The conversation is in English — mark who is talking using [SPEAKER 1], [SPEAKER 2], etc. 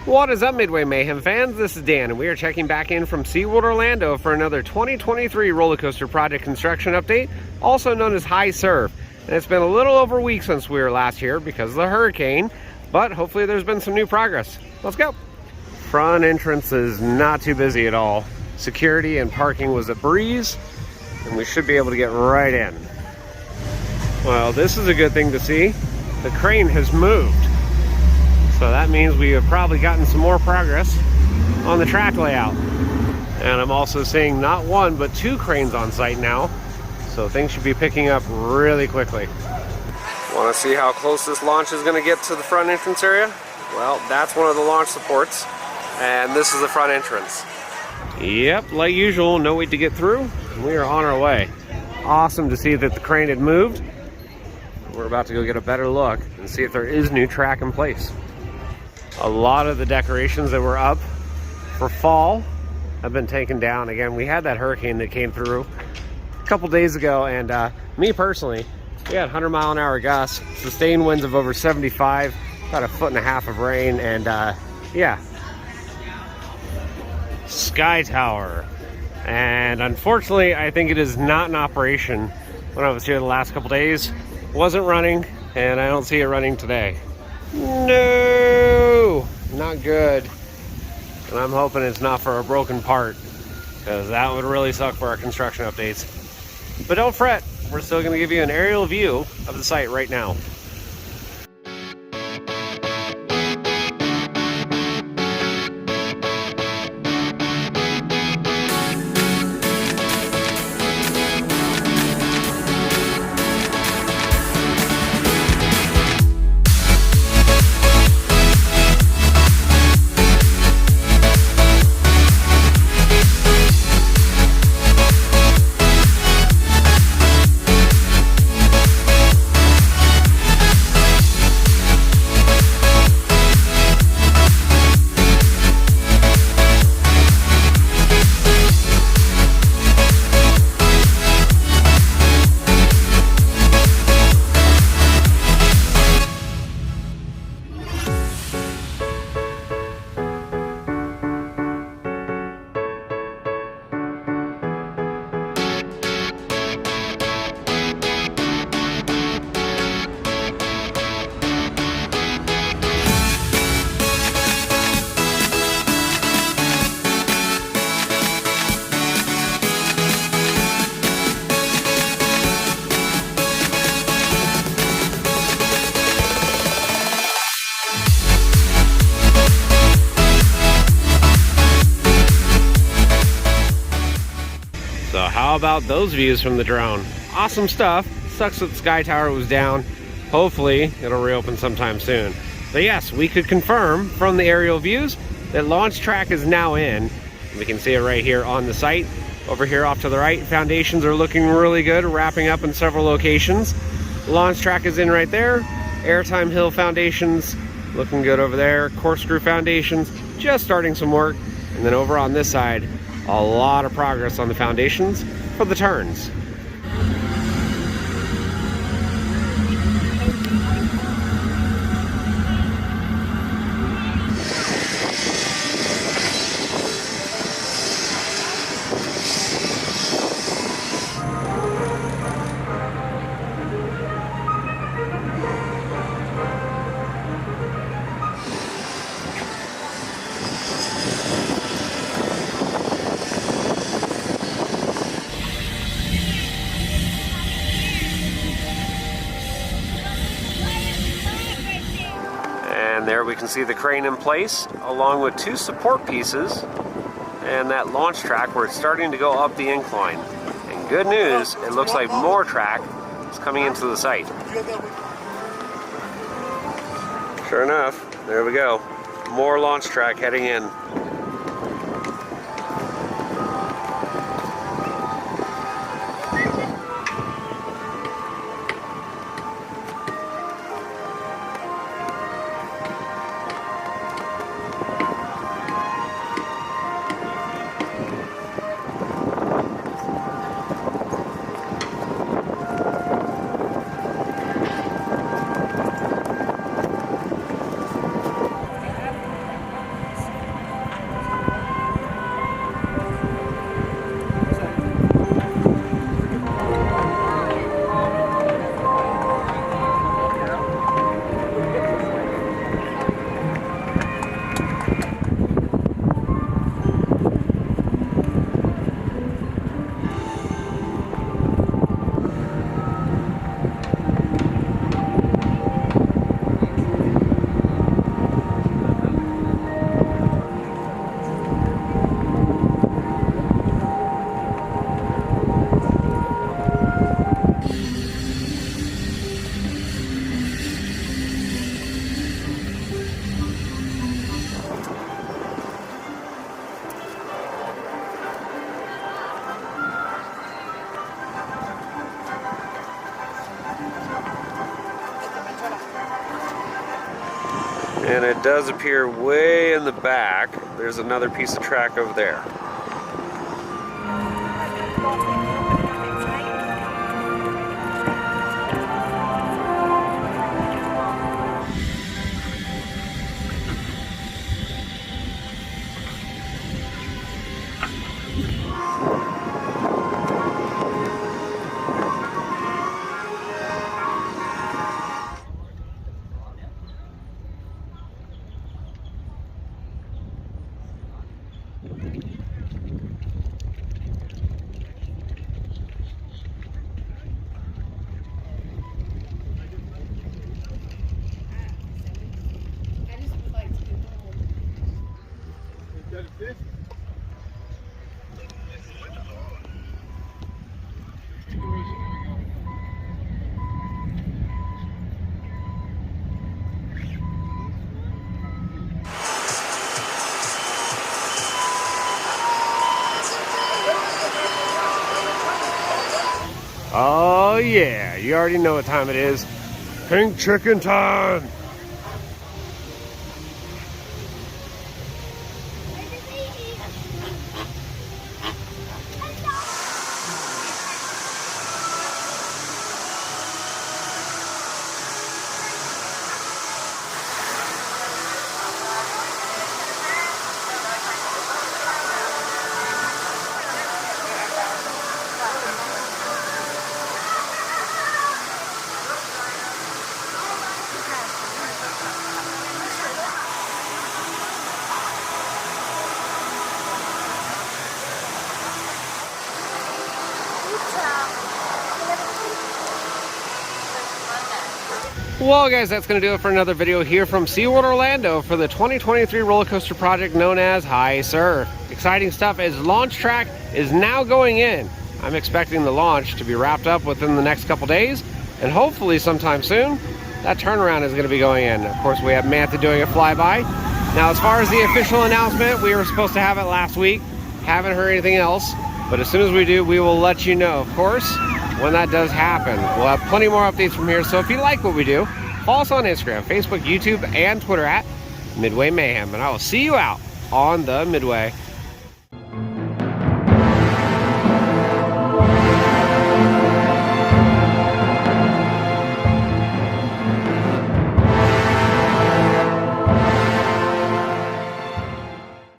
[SPEAKER 1] What is up, Midway Mayhem fans? This is Dan, and we are checking back in from SeaWorld Orlando for another 2023 roller coaster project construction update, also known as High Surf. And it's been a little over a week since we were last here because of the hurricane, but hopefully there's been some new progress. Let's go. Front entrance is not too busy at all. Security and parking was a breeze, and we should be able to get right in. Well, this is a good thing to see. The crane has moved. So that means we have probably gotten some more progress on the track layout. And I'm also seeing not one, but two cranes on site now. So things should be picking up really quickly. Want to see how close this launch is going to get to the front entrance area? Well, that's one of the launch supports. And this is the front entrance. Yep, like usual, no wait to get through. We are on our way. Awesome to see that the crane had moved. We're about to go get a better look and see if there is new track in place. A lot of the decorations that were up for fall have been taken down. Again, we had that hurricane that came through a couple days ago, and me personally, we had 100-mile-an-hour gusts, sustained winds of over 75, about 1.5 feet of rain, and yeah. Sky Tower. And unfortunately, I think it is not in operation. When I was here the last couple days, it wasn't running, and I don't see it running today. No, not good. And I'm hoping it's not for a broken part, because that would really suck for our construction updates. But don't fret, we're still going to give you an aerial view of the site right now. So how about those views from the drone? Awesome stuff. Sucks that the Sky Tower was down. Hopefully it'll reopen sometime soon. But yes, we could confirm from the aerial views that launch track is now in. We can see it right here on the site. Over here off to the right, foundations are looking really good, wrapping up in several locations. Launch track is in right there. Airtime Hill foundations looking good over there. Corkscrew foundations just starting some work. And then over on this side, a lot of progress on the foundations for the turns. There we can see the crane in place along with two support pieces and that launch track where it's starting to go up the incline. And good news, it looks like more track is coming into the site. Sure enough, there we go. More launch track heading in. And it does appear way in the back, there's another piece of track over there. Oh yeah, you already know what time it is. Pink chicken time! Well guys, that's going to do it for another video here from SeaWorld Orlando for the 2023 roller coaster project known as High Surf. Exciting stuff as launch track is now going in. I'm expecting the launch to be wrapped up within the next couple days, and hopefully sometime soon that turnaround is going to be going in. Of course, we have Mantha doing a flyby. Now as far as the official announcement, we were supposed to have it last week. Haven't heard anything else, but as soon as we do, we will let you know, of course, when that does happen. We'll have plenty more updates from here, so if you like what we do, follow us on Instagram, Facebook, YouTube, and Twitter at Midway Mayhem, and I will see you out on the Midway.